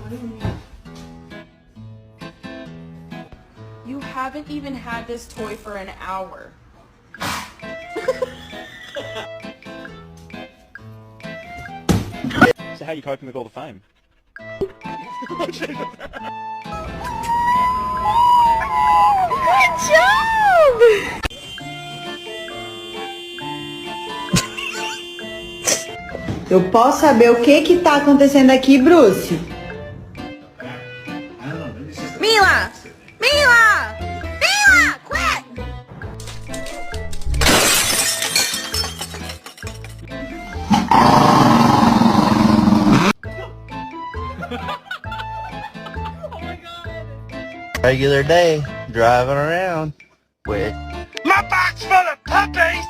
What do you mean? You haven't even had this toy for an hour. So how are you coping with all the fame? Good job! Eu posso saber o que tá acontecendo aqui, Bruce? Mila! Mila! Mila! Quit! Regular day, driving around with My box full of puppies!